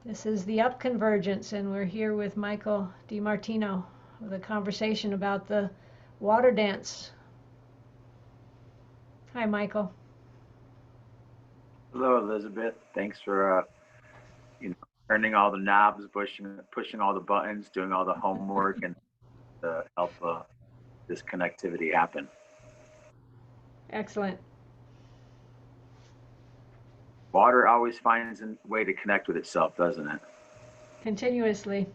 This is the Up Convergence, and we're here with Michael DiMartino with a conversation about the water dance. Hi, Michael. Hello, Elizabeth. Thanks for you know turning all the knobs, pushing all the buttons, doing all the homework, and to help this connectivity happen. Excellent. Water always finds a way to connect with itself, doesn't it? Continuously.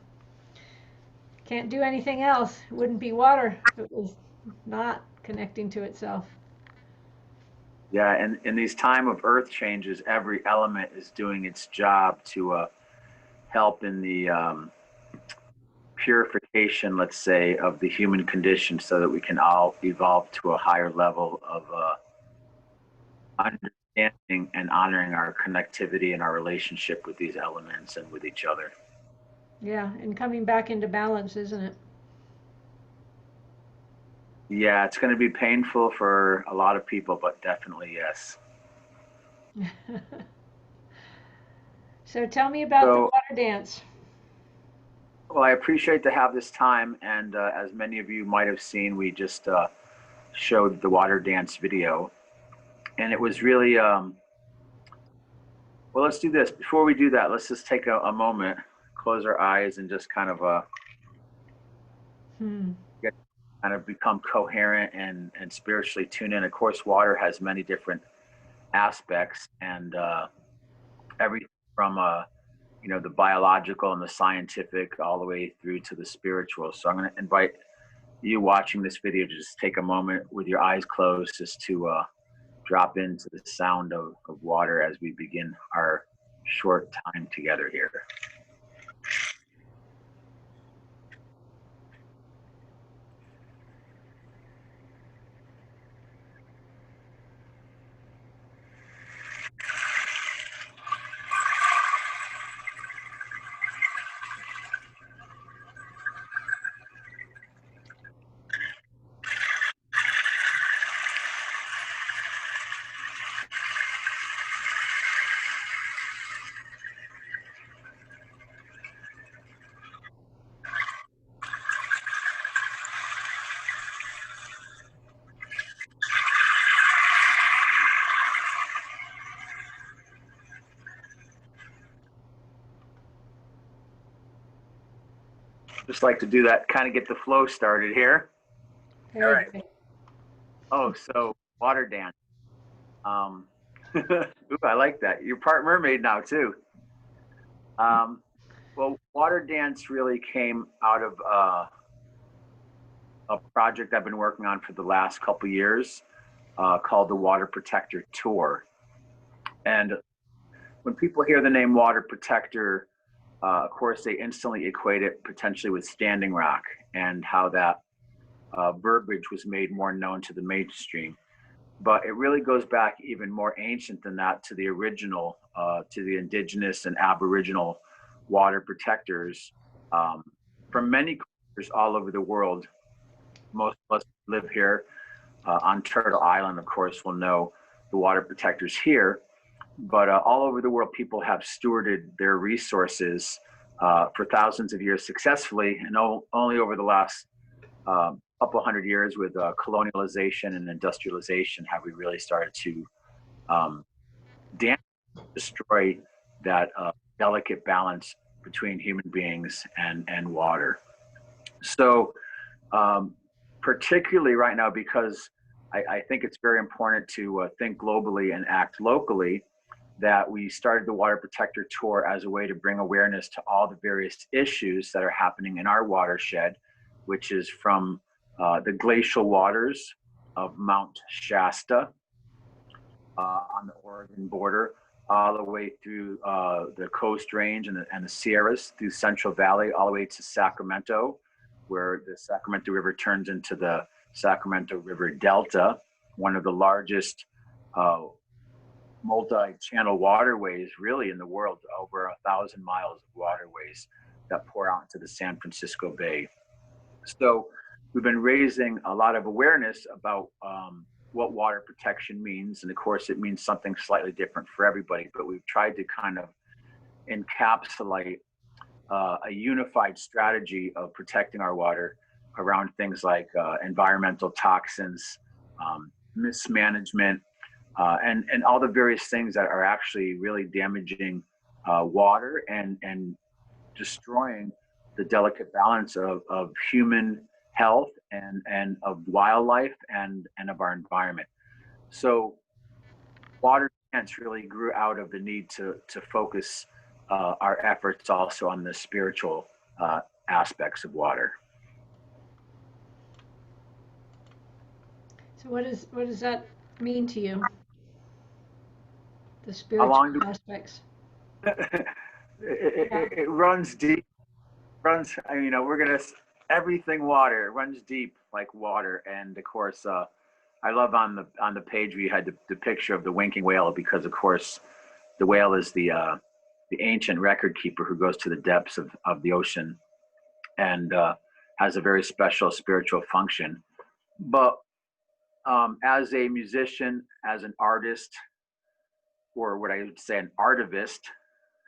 Can't do anything else. It wouldn't be water if it was not connecting to itself. Yeah, and in these time of Earth changes, every element is doing its job to help in the purification, let's say, of the human condition, so that we can all evolve to a higher level of understanding and honoring our connectivity and our relationship with these elements and with each other. Yeah, and coming back into balance, isn't Yeah, it's going to be painful for a lot of people, but definitely yes. it? So tell me about the So, water dance. well, I appreciate to have this time, and as many of you might have seen, we just showed the water dance video, and it was really well. Let's do this. Before we do that, let's just take a moment, close our eyes, and just kind of Hmm. get kind of become coherent and spiritually tune in. Of course, water has many different aspects, and everything from the biological and the scientific all the way through to the spiritual. So I'm going to invite you watching this video to just take a moment with your eyes closed, just to drop into the sound of water as we begin our short time together here. Just like to do that, kind of get the flow started here. All Very right. good. Oh, so water dance. Um, ooh, I like that. You're part mermaid now too. Um, well, water dance really came out of a project I've been working on for the last couple years, called the Water Protector Tour. And when people hear the name Water Protector, of course, they instantly equate it potentially with Standing Rock, and how that verbiage was made more known to the mainstream. But it really goes back even more ancient than that, to the original, to the indigenous and aboriginal water protectors um, from many cultures all over the world. Most of us live here on Turtle Island, of course, will know the water protectors here. But all over the world, people have stewarded their resources for thousands of years successfully, and only over the last couple hundred years, with colonialization and industrialization, have we really started to um, damage, destroy that delicate balance between human beings and water. So, um, particularly right now, because I think it's very important to think globally and act locally, that we started the Water Protector Tour as a way to bring awareness to all the various issues that are happening in our watershed, which is from the glacial waters of Mount Shasta on the Oregon border, all the way through the Coast Range and the Sierras, through Central Valley, all the way to Sacramento, where the Sacramento River turns into the Sacramento River Delta, one of the largest multi-channel waterways really in the world, over 1,000 miles of waterways that pour out into the San Francisco Bay. So we've been raising a lot of awareness about what water protection means. And of course, it means something slightly different for everybody, but we've tried to kind of encapsulate a unified strategy of protecting our water around things like environmental toxins, mismanagement, and all the various things that are actually really damaging water and destroying the delicate balance of human health and of wildlife and of our environment. So water science really grew out of the need to focus our efforts also on the spiritual aspects of water. So what does that mean to you? The How spiritual long do aspects. it runs deep? Runs. You know, we're gonna everything water. It runs deep like water, and of course, I love on the page we had the picture of the winking whale because, of course, the whale is the ancient record keeper who goes to the depths of the ocean and has a very special spiritual function. But as a musician, as an artist, or what I would say an artivist,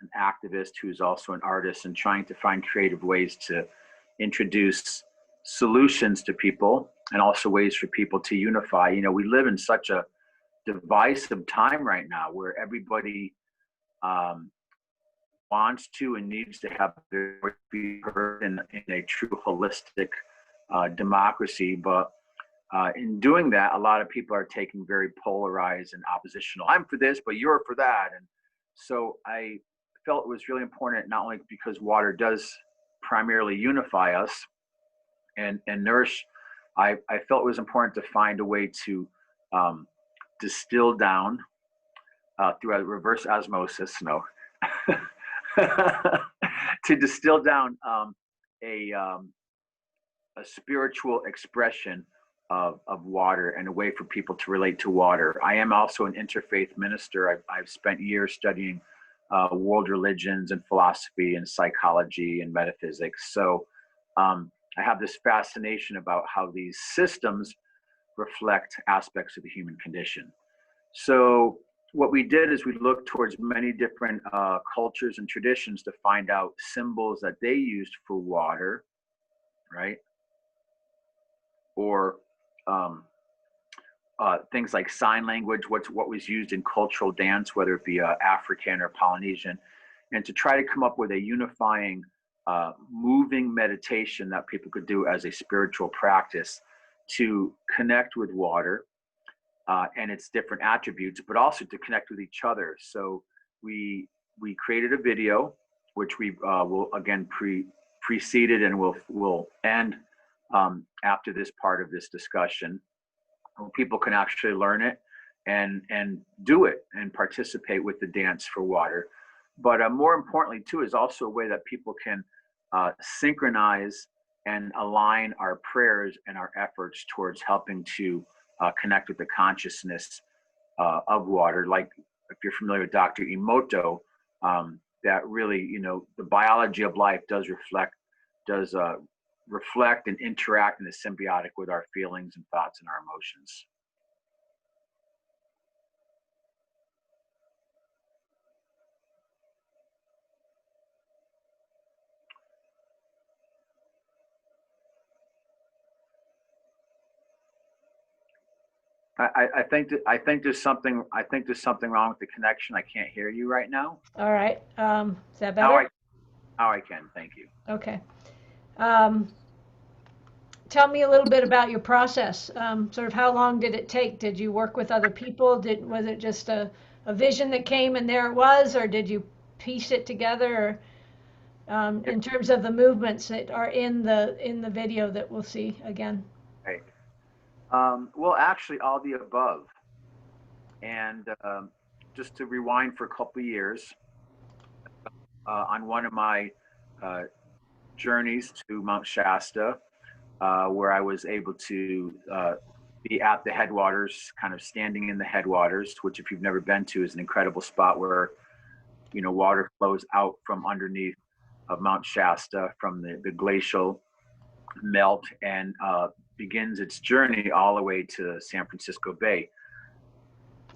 an activist who's also an artist and trying to find creative ways to introduce solutions to people and also ways for people to unify. You know, we live in such a divisive time right now where everybody wants to and needs to have their voice be heard in a true holistic democracy. But in doing that, a lot of people are taking very polarized and oppositional. I'm for this, but you're for that. And so I felt it was really important, not only because water does primarily unify us and nourish, I felt it was important to find a way to distill down through a reverse osmosis, no, to distill down a spiritual expression of water and a way for people to relate to water. I am also an interfaith minister. I've spent years studying world religions and philosophy and psychology and metaphysics. So I have this fascination about how these systems reflect aspects of the human condition. So what we did is we looked towards many different cultures and traditions to find out symbols that they used for water, right? Or things like sign language, what was used in cultural dance, whether it be African or Polynesian, and to try to come up with a unifying, moving meditation that people could do as a spiritual practice to connect with water and its different attributes, but also to connect with each other. So we created a video, which we will again preceded and will end after this part of this discussion. People can actually learn it and do it and participate with the dance for water. But more importantly, too, is also a way that people can synchronize and align our prayers and our efforts towards helping to connect with the consciousness of water. Like if you're familiar with Dr. Emoto, that really, you know, the biology of life does reflect and interact and is symbiotic with our feelings and thoughts and our emotions. I think there's something wrong with the connection. I can't hear you right now. All right. Is that better? Now I can. Thank you. Okay. Tell me a little bit about your process. Sort of how long did it take? Did you work with other people? Was it just a vision that came and there it was, or did you piece it together? In terms of the movements that are in the video that we'll see again. Right. Well, actually, all the above. And just to rewind for a couple of years, on one of my journeys to Mount Shasta, where I was able to be at the headwaters, kind of standing in the headwaters, which if you've never been to is an incredible spot where, you know, water flows out from underneath of Mount Shasta from the glacial melt and begins its journey all the way to San Francisco Bay.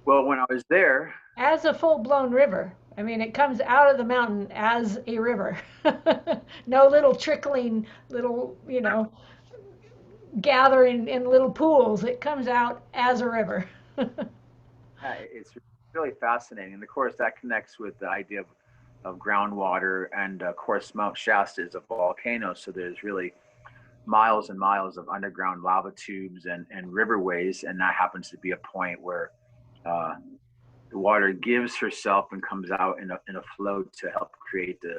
Well, when I was there, as a full-blown river, I mean, it comes out of the mountain as a river. No little trickling, little, gathering in little pools. It comes out as a river. Yeah, it's really fascinating. And of course, that connects with the idea of groundwater. And of course, Mount Shasta is a volcano. So there's really miles and miles of underground lava tubes and riverways. And that happens to be a point where uh, the water gives herself and comes out in a flow to help create the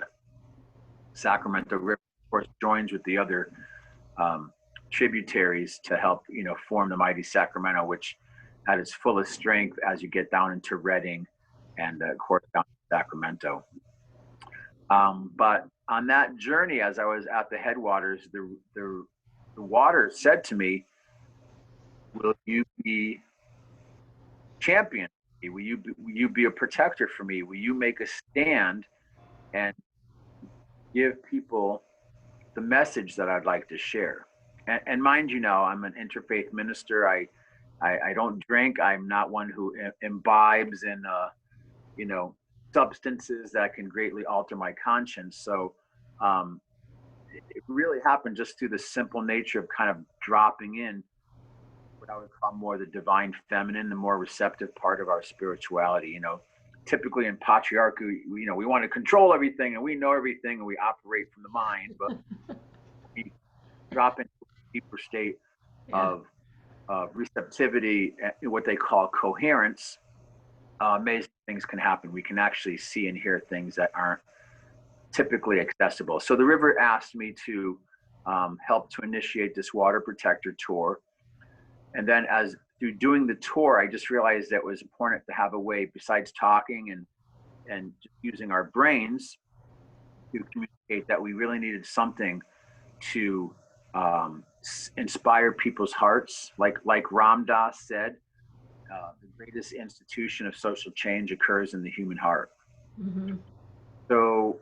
Sacramento River. Of course, joins with the other um, tributaries to help, form the mighty Sacramento, which at its fullest strength as you get down into Redding and, of course, down to Sacramento. But on that journey, as I was at the headwaters, the water said to me, "Will you be champion? Will you be a protector for me? Will you make a stand and give people the message that I'd like to share?" And mind you, now I'm an interfaith minister. I don't drink. I'm not one who imbibes in you know substances that can greatly alter my conscience. So um, it really happened just through the simple nature of kind of dropping in what I would call more the divine feminine, the more receptive part of our spirituality. Typically in patriarchy, we want to control everything and we know everything and we operate from the mind, but we drop into a deeper state Yeah. of receptivity, what they call coherence. Amazing things can happen. We can actually see and hear things that aren't typically accessible. So the river asked me to help to initiate this water protector tour. And then as through doing the tour, I just realized that it was important to have a way besides talking and using our brains to communicate, that we really needed something to inspire people's hearts. Like Ram Dass said, the greatest institution of social change occurs in the human heart. Hmm. So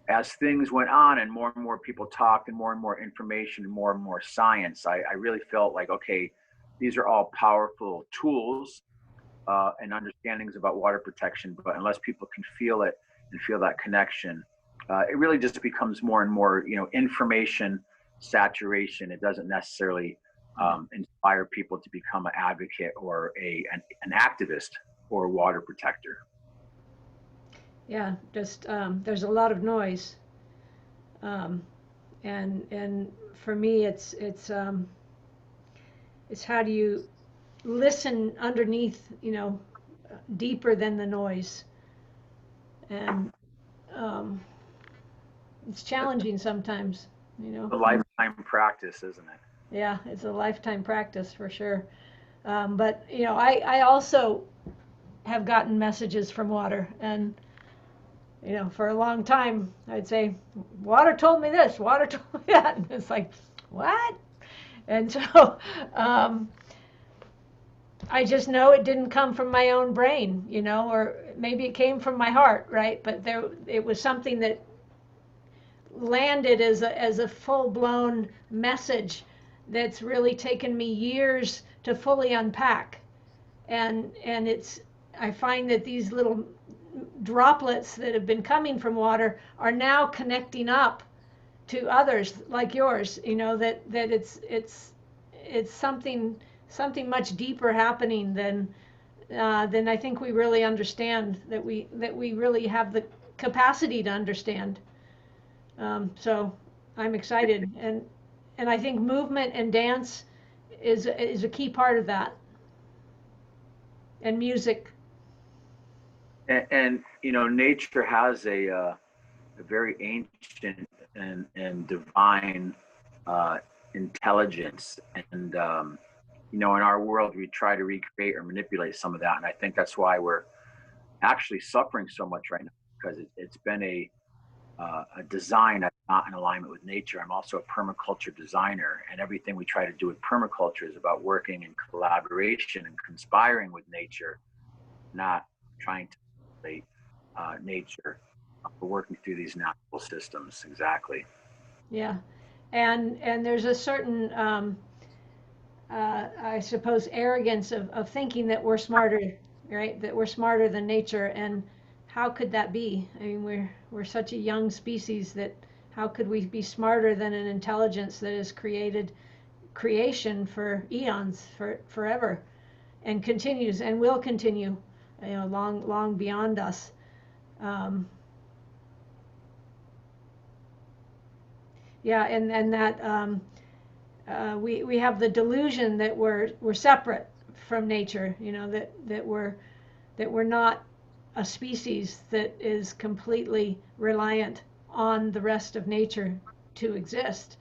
as things went on and more people talked and more information and more science, I really felt like, okay, these are all powerful tools and understandings about water protection, but unless people can feel it and feel that connection, it really just becomes more and more, information saturation. It doesn't necessarily Yeah. inspire people to become an advocate or an activist or a water protector. Yeah. Just there's a lot of noise, um, and for me, it's how do you listen underneath, deeper than the noise, and um, it's challenging sometimes, you know. A lifetime practice, isn't it? Yeah, it's a lifetime practice for sure. But I also have gotten messages from water, and for a long time I'd say, water told me this, water told me that, and it's like, what? And so um, I just know it didn't come from my own brain, or maybe it came from my heart, right? But it was something that landed as a full blown message that's really taken me years to fully unpack. And I find that these little droplets that have been coming from water are now connecting up to others like yours. That it's something much deeper happening than I think we really understand, that we really have the capacity to understand. So I'm excited, and I think movement and dance is a key part of that, and music. And nature has a very ancient and divine uh, intelligence. And, in our world, we try to recreate or manipulate some of that. And I think that's why we're actually suffering so much right now, because it's been a design that's not in alignment with nature. I'm also a permaculture designer, and everything we try to do with permaculture is about working in collaboration and conspiring with nature, not trying to manipulate nature. We're working through these natural systems. Exactly. Yeah, and there's a certain I suppose arrogance of thinking that we're smarter, right? That we're smarter than nature, and how could that be? I mean, we're such a young species that how could we be smarter than an intelligence that has created creation for eons, for forever, and continues and will continue, long beyond us. Um, yeah, and that we have the delusion that we're separate from nature. That we're not a species that is completely reliant on the rest of nature to exist.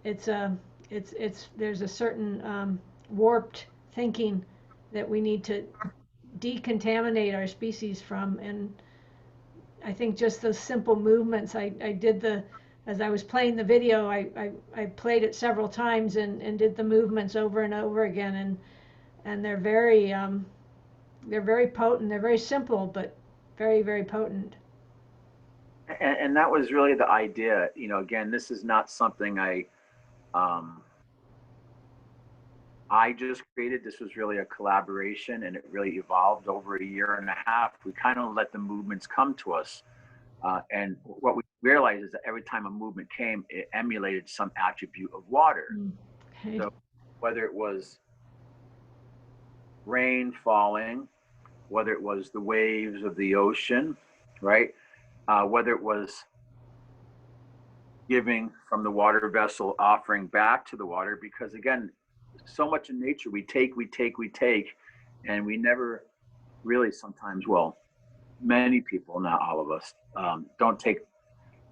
It's a it's there's a certain warped thinking that we need to decontaminate our species from. And I think just those simple movements, I did as I was playing the video, I played it several times and did the movements over and over again, and they're very potent. They're very simple, but very, very potent. And that was really the idea. Again, this is not something um, I just created. This was really a collaboration, and it really evolved over a year and a half. We kind of let the movements come to us. And what we realized is that every time a movement came, it emulated some attribute of water. Okay. So whether it was rain falling, whether it was the waves of the ocean, right? Whether it was giving from the water vessel, offering back to the water, because again, so much in nature, we take, and we never really sometimes, well, many people, not all of us, don't take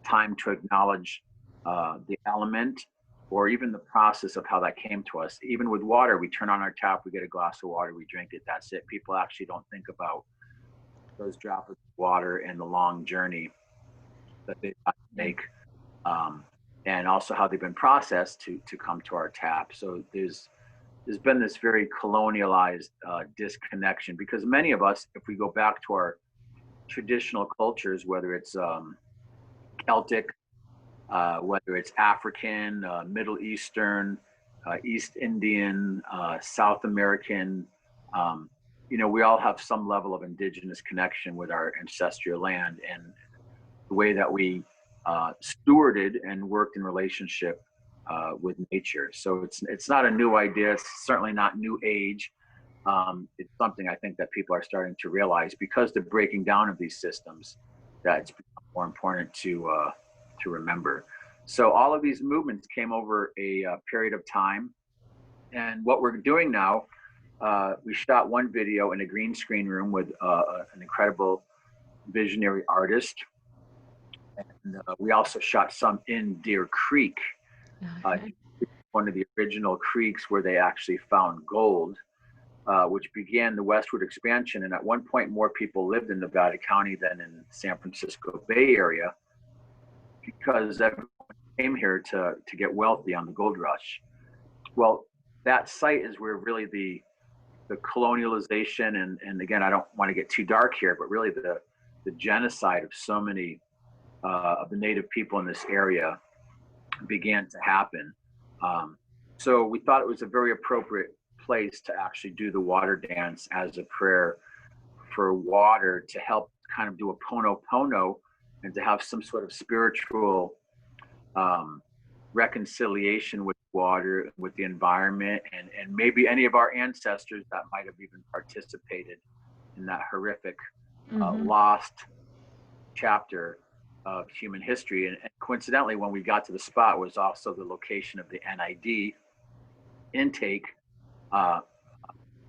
time to acknowledge the element or even the process of how that came to us. Even with water, we turn on our tap, we get a glass of water, we drink it, that's it. People actually don't think about those droplets of water and the long journey that they make, and also how they've been processed to come to our tap. So there's been this very colonialized disconnection, because many of us, if we go back to our traditional cultures, whether it's Celtic, whether it's African, Middle Eastern, East Indian, South American, we all have some level of indigenous connection with our ancestral land and the way that we stewarded and worked in relationship with nature. So it's not a new idea. It's certainly not new age. It's something I think that people are starting to realize, because the breaking down of these systems, that it's become more important to remember. So all of these movements came over a period of time, and what we're doing now, we shot one video in a green screen room with an incredible visionary artist, and we also shot some in Deer Creek, Okay. one of the original creeks where they actually found gold. Which began the westward expansion. And at one point, more people lived in Nevada County than in San Francisco Bay Area, because everyone came here to get wealthy on the gold rush. Well, that site is where really the colonialization, and again, I don't want to get too dark here, but really the genocide of so many of the native people in this area began to happen. So we thought it was a very appropriate place to actually do the water dance as a prayer for water, to help kind of do a pono pono, and to have some sort of spiritual reconciliation with water, with the environment, and maybe any of our ancestors that might have even participated in that horrific lost chapter of human history. And coincidentally, when we got to the spot, was also the location of the NID intake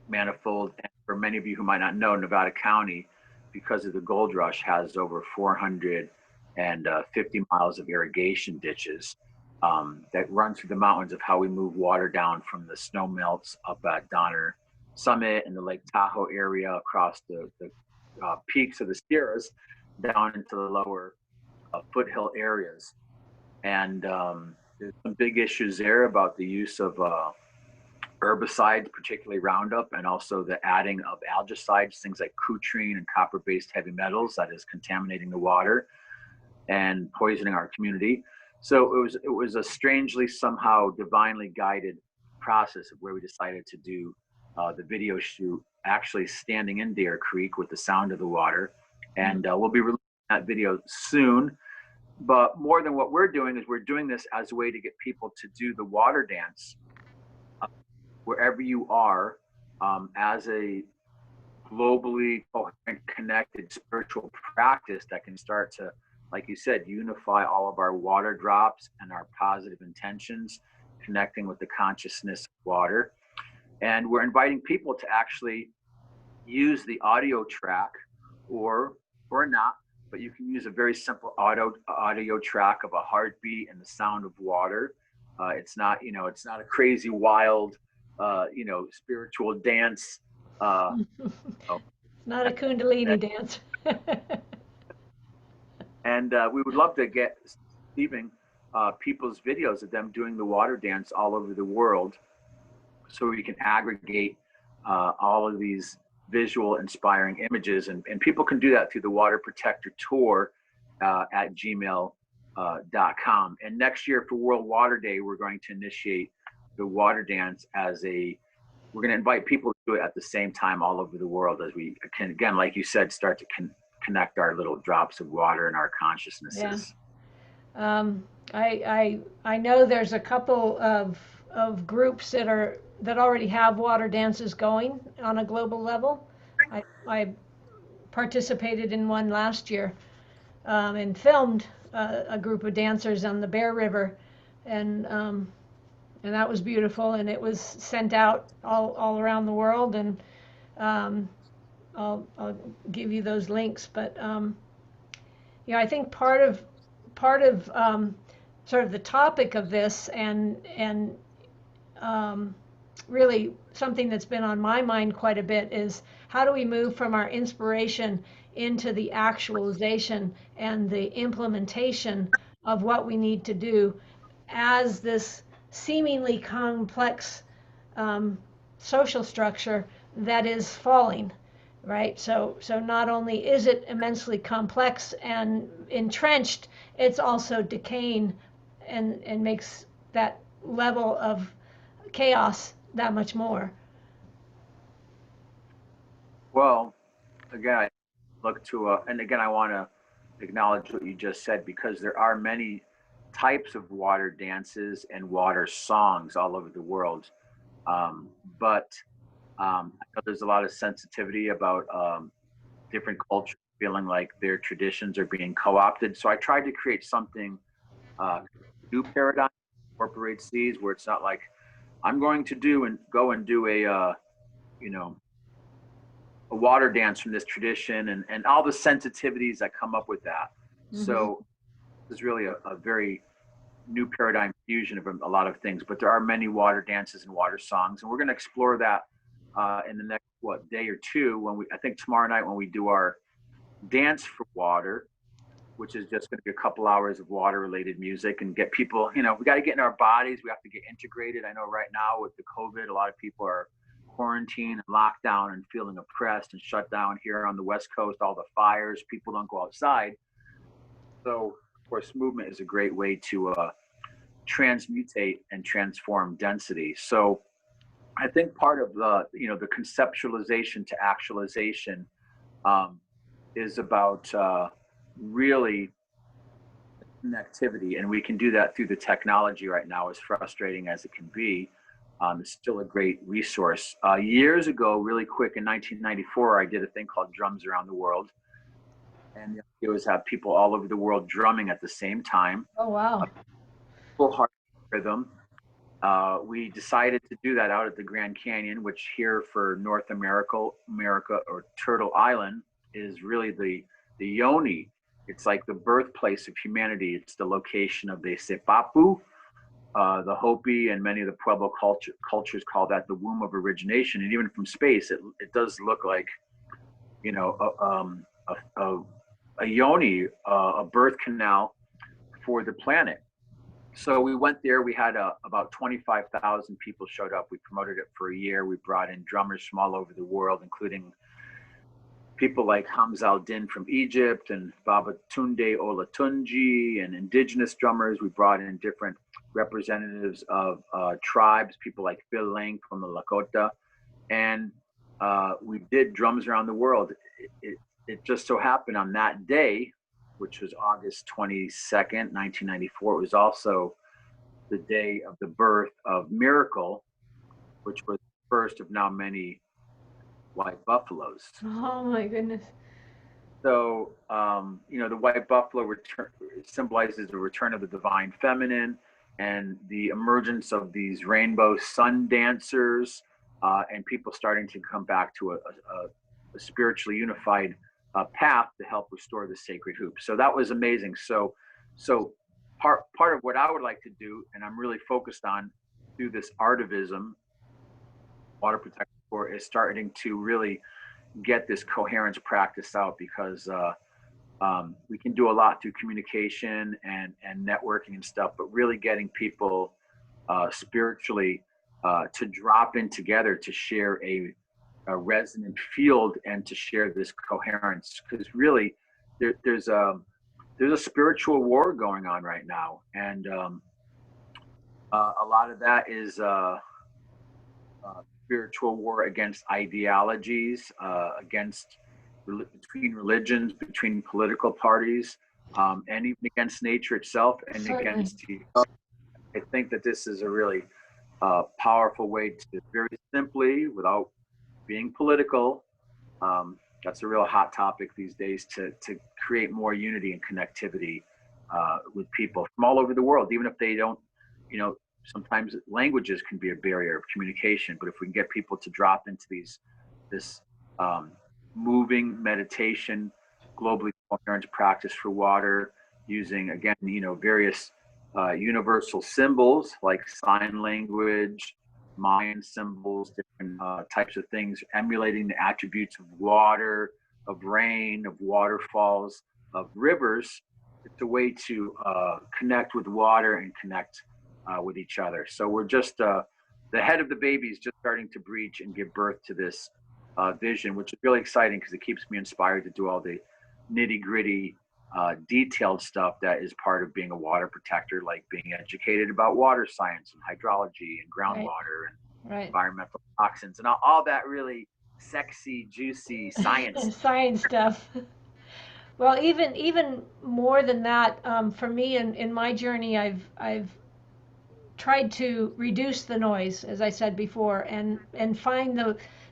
manifold. And for many of you who might not know, Nevada County, because of the gold rush, has over 450 miles of irrigation ditches that run through the mountains, of how we move water down from the snow melts up at Donner Summit and the Lake Tahoe area, across the peaks of the Sierras, down into the lower foothill areas. And there's some big issues there about the use of herbicides, particularly Roundup, and also the adding of algicides, things like cutrine and copper-based heavy metals, that is contaminating the water and poisoning our community. So it was a strangely, somehow divinely guided process of where we decided to do the video shoot, actually standing in Deer Creek with the sound of the water, And we'll be releasing that video soon. But more than what we're doing is we're doing this as a way to get people to do the water dance wherever you are, as a globally coherent, connected spiritual practice that can start to, like you said, unify all of our water drops and our positive intentions, connecting with the consciousness of water. And we're inviting people to actually use the audio track or not, but you can use a very simple audio track of a heartbeat and the sound of water. It's not, it's not a crazy, wild, spiritual dance. Not a Kundalini dance. And we would love to get receiving people's videos of them doing the water dance all over the world, so we can aggregate all of these visual inspiring images, and people can do that through the Water Protector Tour at gmail.com. And next year for World Water Day, we're going to initiate the water dance we're going to invite people to do it at the same time all over the world, as we can, again, like you said, start to connect our little drops of water in our consciousnesses. Yeah. I know there's a couple of groups that already have water dances going on a global level. I participated in one last year, and filmed a group of dancers on the Bear River, and that was beautiful, and it was sent out all around the world, and I'll give you those links. But I think part of sort of the topic of this, and really something that's been on my mind quite a bit, is how do we move from our inspiration into the actualization and the implementation of what we need to do as this seemingly complex social structure that is falling, right? So not only is it immensely complex and entrenched, it's also decaying, and makes that level of chaos that much more. Well, again, I look to, and again, I want to acknowledge what you just said, because there are many types of water dances and water songs all over the world. But I know there's a lot of sensitivity about different cultures feeling like their traditions are being co-opted. So I tried to create something, new paradigm, incorporates these, where it's not like I'm going to go and do a water dance from this tradition, and all the sensitivities that come up with that. Mm-hmm. So this is really a very new paradigm fusion of a lot of things, but there are many water dances and water songs, and we're going to explore that in the next day or two, I think tomorrow night, when we do our dance for water, which is just going to be a couple hours of water related music, and get people, we got to get in our bodies. We have to get integrated. I know right now with the COVID, a lot of people are quarantined and locked down and feeling oppressed and shut down here on the West Coast, all the fires, people don't go outside. So of course, movement is a great way to transmutate and transform density. So I think part of the conceptualization to actualization is about really connectivity, and we can do that through the technology right now. As frustrating as it can be, it's still a great resource. Years ago, really quick, in 1994, I did a thing called Drums Around the World, and the idea was have people all over the world drumming at the same time. Oh, wow. Full heart rhythm. We decided to do that out at the Grand Canyon, which here for North America or Turtle Island is really the yoni. It's like the birthplace of humanity. It's the location of the Sepapu, the Hopi, and many of the Pueblo cultures call that the womb of origination. And even from space, it does look like, a yoni, a birth canal for the planet. So we went there. We had about 25,000 people showed up. We promoted it for a year. We brought in drummers from all over the world, including people like Hamza al-Din from Egypt and Babatunde Olatunji, and indigenous drummers. We brought in different representatives of tribes, people like Phil Lang from the Lakota. And we did Drums Around the World. it just so happened on that day, which was August 22nd, 1994, it was also the day of the birth of Miracle, which was the first of now many white buffaloes. Oh my goodness. So, the white buffalo return symbolizes the return of the divine feminine and the emergence of these rainbow sun dancers, and people starting to come back to a spiritually unified path to help restore the sacred hoop. So that was amazing. So part of what I would like to do, and I'm really focused on through this artivism, water protection corps, is starting to really get this coherence practice out, because we can do a lot through communication and networking and stuff, but really getting people spiritually to drop in together to share a resonant field and to share this coherence, because really there's a spiritual war going on right now, and a lot of that is spiritual war against ideologies, against between religions, between political parties, and even against nature itself and Certainly. against you. I think that this is a really powerful way to very simply, without being political, that's a real hot topic these days, to create more unity and connectivity with people from all over the world, even if they don't, sometimes languages can be a barrier of communication, but if we can get people to drop into this moving meditation, globally coherent practice for water, using, again, various universal symbols like sign language, Mayan symbols, different types of things, emulating the attributes of water, of rain, of waterfalls, of rivers. It's a way to connect with water and connect with each other. So we're just, the head of the baby is just starting to breach and give birth to this vision, which is really exciting because it keeps me inspired to do all the nitty gritty, detailed stuff that is part of being a water protector, like being educated about water science and hydrology and Right. groundwater and Right. environmental toxins and all that really sexy, juicy science. Science stuff. Well, even more than that, for me in my journey, I've tried to reduce the noise, as I said before, and find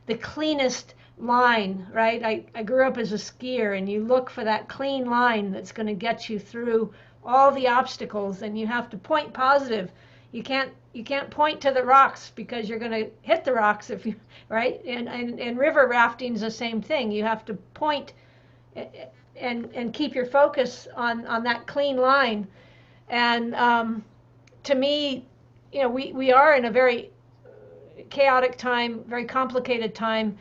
the cleanest line, right? I grew up as a skier, and you look for that clean line that's going to get you through all the obstacles, and you have to point positive. You can't point to the rocks because you're going to hit the rocks if you right. And river rafting is the same thing. You have to point and keep your focus on that clean line. And to me, we are in a very chaotic time, very complicated time,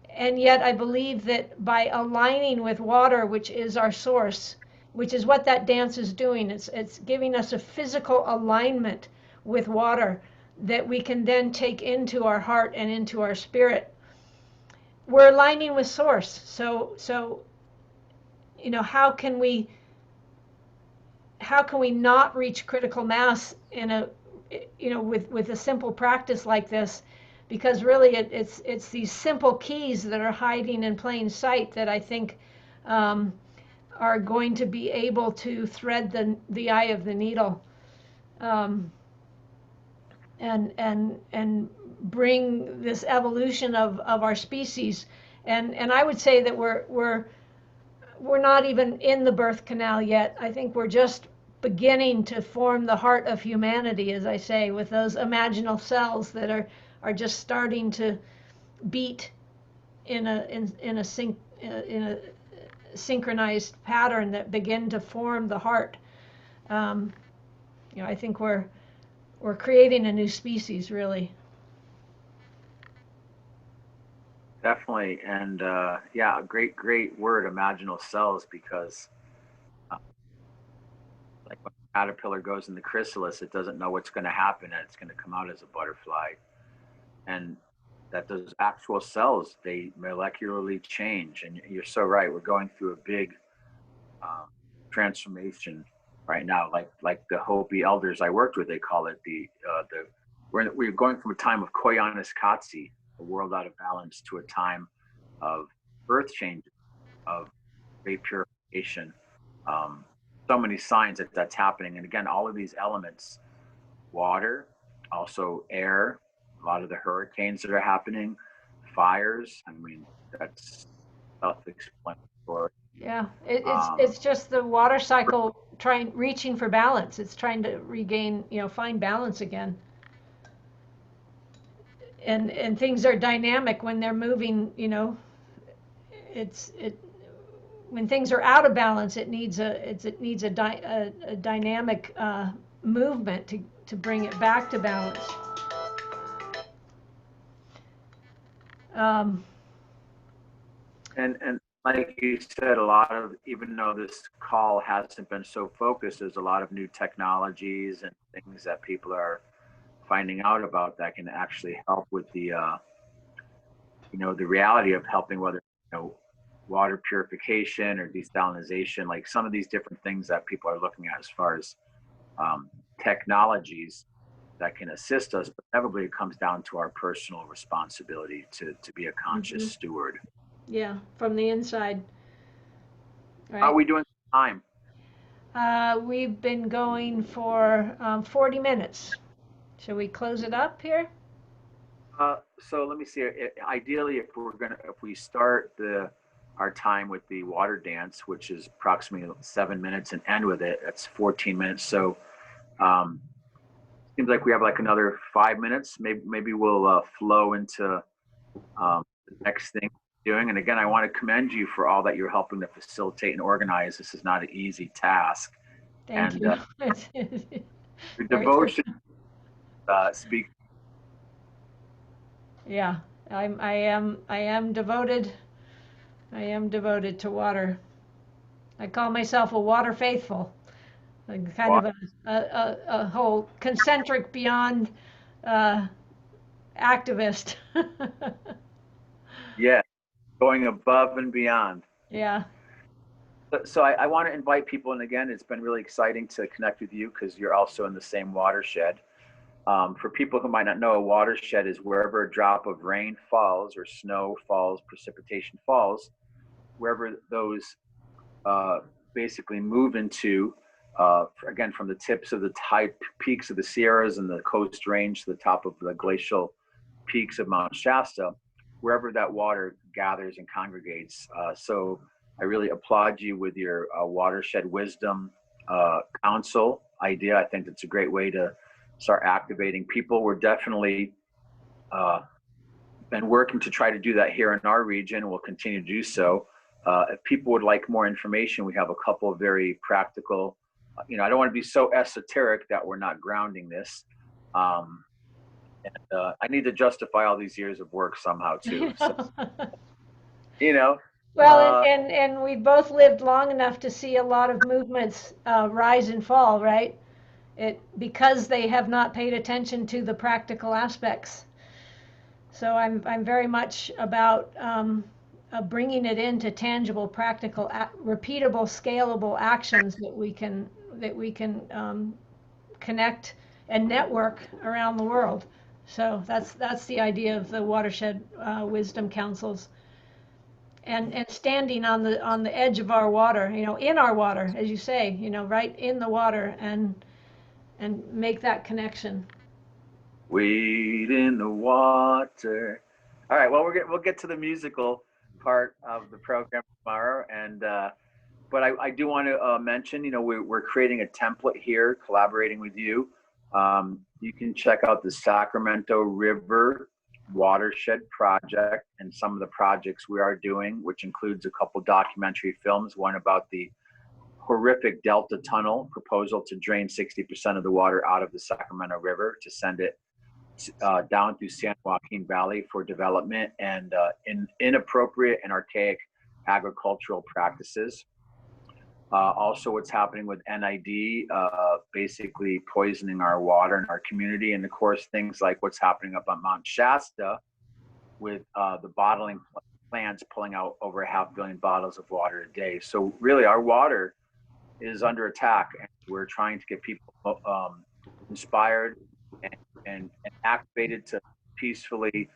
and yet I believe that by aligning with water, which is our source, which is what that dance is doing, it's giving us a physical alignment with water that we can then take into our heart and into our spirit. We're aligning with source. So how can we not reach critical mass in a with a simple practice like this, because really it's these simple keys that are hiding in plain sight that I think um, are going to be able to thread the eye of the needle, um, and bring this evolution of our species. And I would say that we're not even in the birth canal yet. I think we're just beginning to form the heart of humanity, as I say, with those imaginal cells that are just starting to beat in a synchronized pattern that begin to form the heart. Um, I think we're creating a new species, really. Definitely. And yeah, great word, imaginal cells, because like when a caterpillar goes in the chrysalis, it doesn't know what's going to happen, and it's going to come out as a butterfly. And that those actual cells, they molecularly change. And you're so right. We're going through a big um, transformation right now. Like the Hopi elders I worked with, they call it we're going from a time of koyanis katsi, a world out of balance, to a time of birth changes, of great purification. So many signs that that's happening. And again, all of these elements, water, also air, a lot of the hurricanes that are happening, fires. I mean, that's self-explanatory. Yeah, Um, it's just the water cycle reaching for balance. It's trying to regain, find balance again. And things are dynamic when they're moving, it when things are out of balance, it needs a dynamic movement to bring it back to balance. Um, and like you said, a lot of, even though this call hasn't been so focused, there's a lot of new technologies and things that people are finding out about that can actually help with the the reality of helping, whether water purification or desalination, like some of these different things that people are looking at as far as technologies that can assist us, but inevitably it comes down to our personal responsibility to be a conscious mhm. steward. Yeah, from the inside, How are right? we doing time? We've been going for 40 minutes. Shall we close it up here? So let me see. Ideally, if we start our time with the water dance, which is approximately 7 minutes, and end with it, that's 14 minutes. So um, seems like we have like another 5 minutes. Maybe we'll flow into the next thing we're doing. And again, I want to commend you for all that you're helping to facilitate and organize. This is not an easy task, Thank and you. your Very true. devotion speaks. Yeah, I am devoted. I am devoted to water. I call myself a water faithful, like kind of a whole concentric beyond uh, activist. Yeah, going above and beyond. Yeah. So I want to invite people, and again, it's been really exciting to connect with you because you're also in the same watershed. For people who might not know, a watershed is wherever a drop of rain falls or snow falls, precipitation falls, wherever those uh, basically move into, again, from the tips of the high peaks of the Sierras and the Coast Range to the top of the glacial peaks of Mount Shasta, wherever that water gathers and congregates. So I really applaud you with your watershed wisdom council idea. I think it's a great way to start activating people. We're definitely uh, been working to try to do that here in our region. We'll continue to do so. If people would like more information, we have a couple of very practical, I don't want to be so esoteric that we're not grounding this. And I need to justify all these years of work somehow too. So, you know, Well, uh, and we've both lived long enough to see a lot of movements rise and fall, right? Because they have not paid attention to the practical aspects. So I'm very much about bringing it into tangible, practical, repeatable, scalable actions that we can connect and network around the world. So that's the idea of the watershed wisdom councils, and standing on the edge of our water, in our water, as you say, right in the water, and make that connection. wade in the water. All right. Well, we'll get to the musical part of the program tomorrow, and but I do want to mention, we're creating a template here, collaborating with you. You can check out the Sacramento River Watershed Project and some of the projects we are doing, which includes a couple documentary films, one about the horrific Delta Tunnel proposal to drain 60% of the water out of the Sacramento River to send it down through San Joaquin Valley for development and inappropriate and archaic agricultural practices. Also, what's happening with NID, basically poisoning our water and our community. And of course, things like what's happening up on Mount Shasta with the bottling plants pulling out over 500 million bottles of water a day. So, really, our water is under attack. And we're trying to get people inspired and activated to peacefully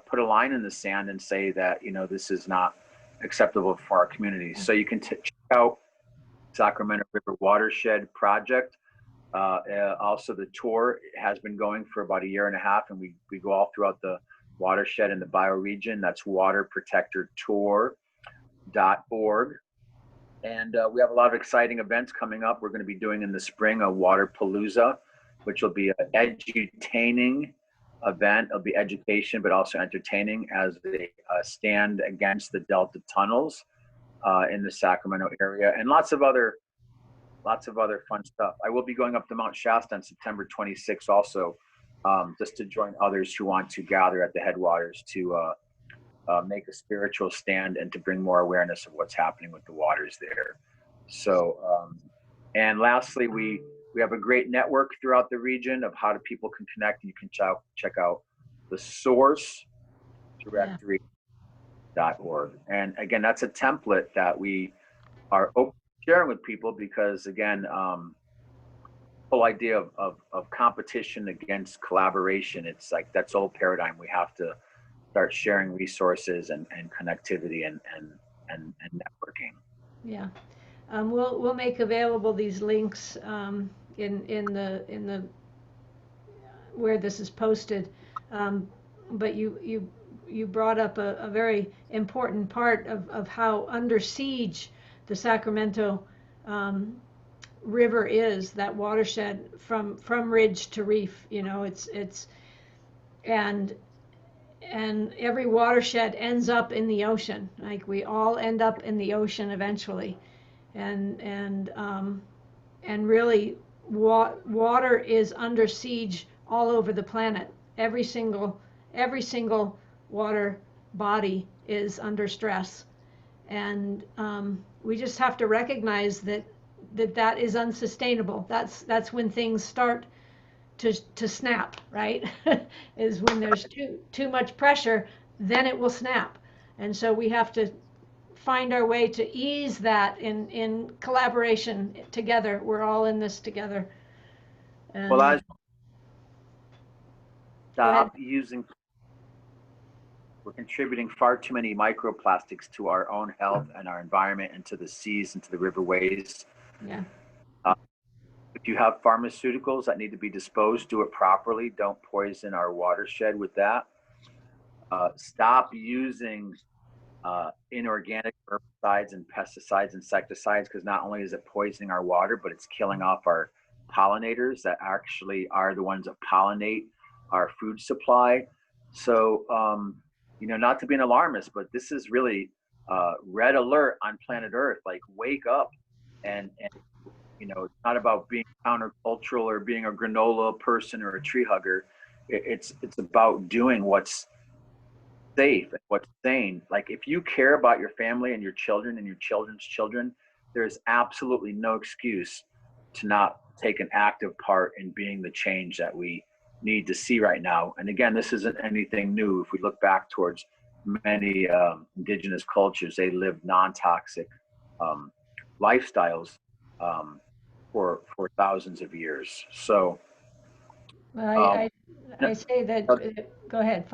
put a line in the sand and say that, this is not acceptable for our communities. So you can check out Sacramento River Watershed Project. Also, the tour has been going for about a year and a half, and we go all throughout the watershed in the bioregion. That's waterprotectortour.org. And we have a lot of exciting events coming up. We're going to be doing in the spring a Waterpalooza, which will be an edutaining event. It'll be education, but also entertaining as a stand against the Delta tunnels in the Sacramento area, and lots of other fun stuff. I will be going up to Mount Shasta on September 26th also, just to join others who want to gather at the headwaters to make a spiritual stand and to bring more awareness of what's happening with the waters there. So, and lastly, we have a great network throughout the region of how people can connect. You can check out the source directory.org. And again, that's a template that we are open sharing with people because, again, whole idea of competition against collaboration, it's like that's old paradigm. We have to start sharing resources and connectivity and networking. Yeah. We'll make available these links in the where this is posted. But you brought up a very important part of how under siege the Sacramento River is, that watershed from ridge to reef. You know, it's and every watershed ends up in the ocean. Like we all end up in the ocean eventually, and really water is under siege all over the planet. Every single water body is under stress, and we just have to recognize that is unsustainable. That's when things start to snap, right? Is when there's too much pressure, then it will snap. And so we have to find our way to ease that in collaboration together. We're all in this together. And, well, I stop using. We're contributing far too many microplastics to our own health and our environment, and to the seas and to the riverways. Yeah. If you have pharmaceuticals that need to be disposed, do it properly. Don't poison our watershed with that. Stop using inorganic herbicides and pesticides, insecticides, because not only is it poisoning our water, but it's killing off our pollinators that actually are the ones that pollinate our food supply. So, not to be an alarmist, but this is really red alert on planet Earth. Like, wake up and it's not about being countercultural or being a granola person or a tree hugger. It's about doing what's safe and what's sane. Like, if you care about your family and your children and your children's children, there's absolutely no excuse to not take an active part in being the change that we need to see right now. And again, this isn't anything new. If we look back towards many indigenous cultures, they lived non-toxic lifestyles for thousands of years. So, well, I say that. Go ahead,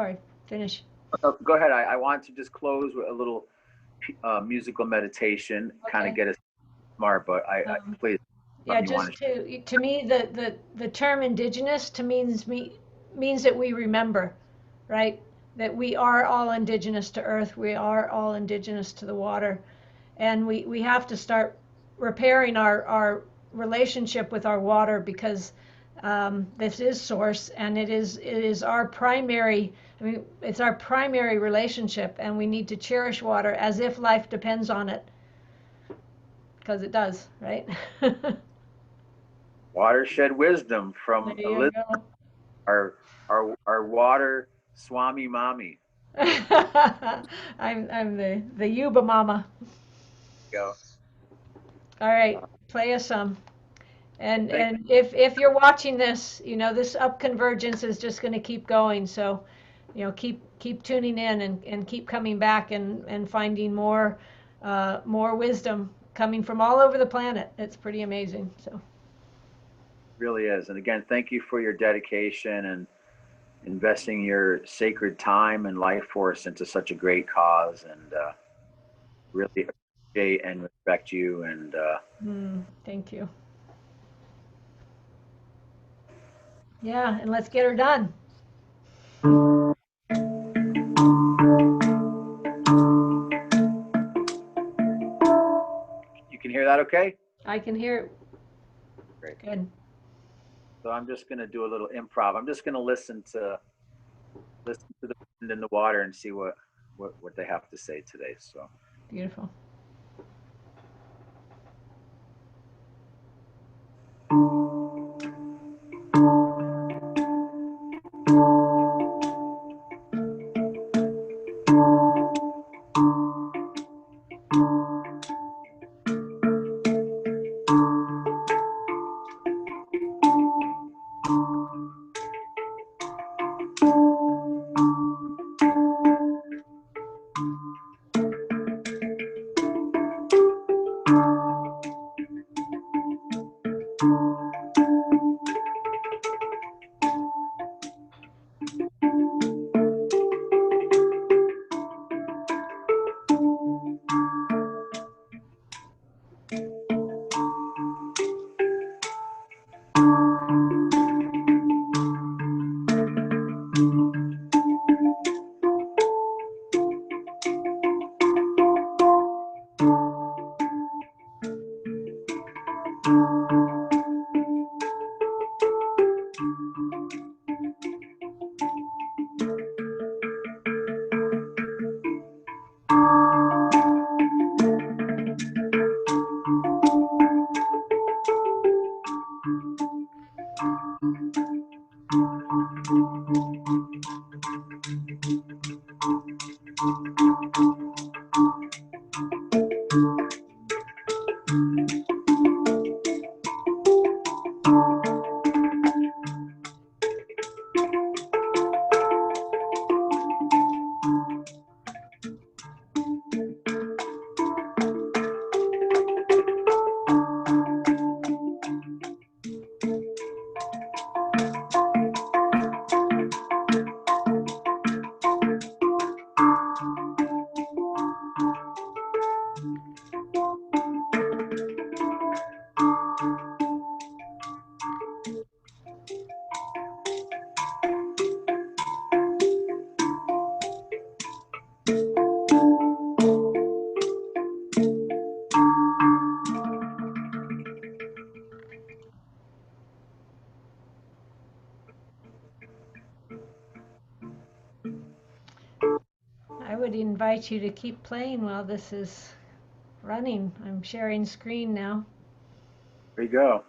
finish. Go ahead. I want to just close with a little musical meditation, Okay. kind of get us smart. But I please. Yeah, just to me, the term indigenous means that we remember, right? That we are all indigenous to earth. We are all indigenous to the water, and we have to start repairing our relationship with our water, because this is source, and it is our primary. I mean, it's our primary relationship, and we need to cherish water as if life depends on it, because it does, right? Watershed wisdom from Elizabeth, our water Swami Mommy. I'm the Yuba Mama. Go. All right, play us some. And if you're watching this, this upconvergence is just going to keep going. So, keep tuning in and keep coming back and finding more wisdom coming from all over the planet. It's pretty amazing. So. Really is. And again, thank you for your dedication and investing your sacred time and life force into such a great cause. And really appreciate and respect you. And Thank you. Yeah, and let's get her done. you can hear that okay? I can hear it. Great. Good. So I'm just going to do a little improv. I'm just going to listen to the wind and the water and see what they have to say today. So Beautiful. I would invite you to keep playing while this is running. I'm sharing screen now. there you go.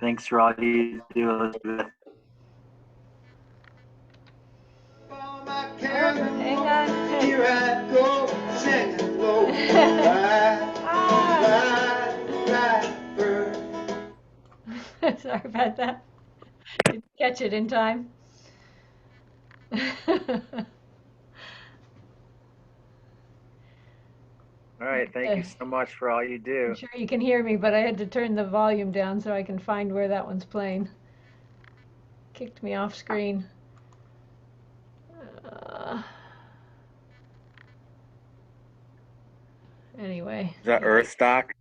Thanks for all you do, Elizabeth. Hang on. Here I go, singing low. Ride, bird. Sorry about that. Didn't catch it in time. All right, thank you so much for all you do. I'm sure you can hear me, but I had to turn the volume down so I can find where that one's playing. Kicked me off screen. Anyway. Is that Earthstock?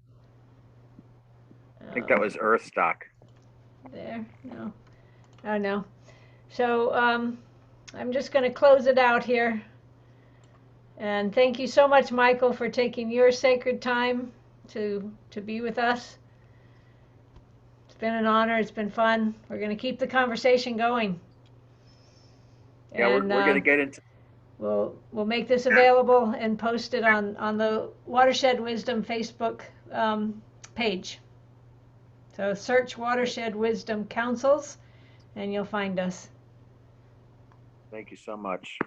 I think that was Earthstock. There, no. Oh, no. So I'm just going to close it out here. And thank you so much, Michael, for taking your sacred time to be with us. It's been an honor. It's been fun. We're going to keep the conversation going. Yeah, we're going to get into. We'll make this available and post it on the Watershed Wisdom Facebook page. So search Watershed Wisdom Councils, and you'll find us. Thank you so much.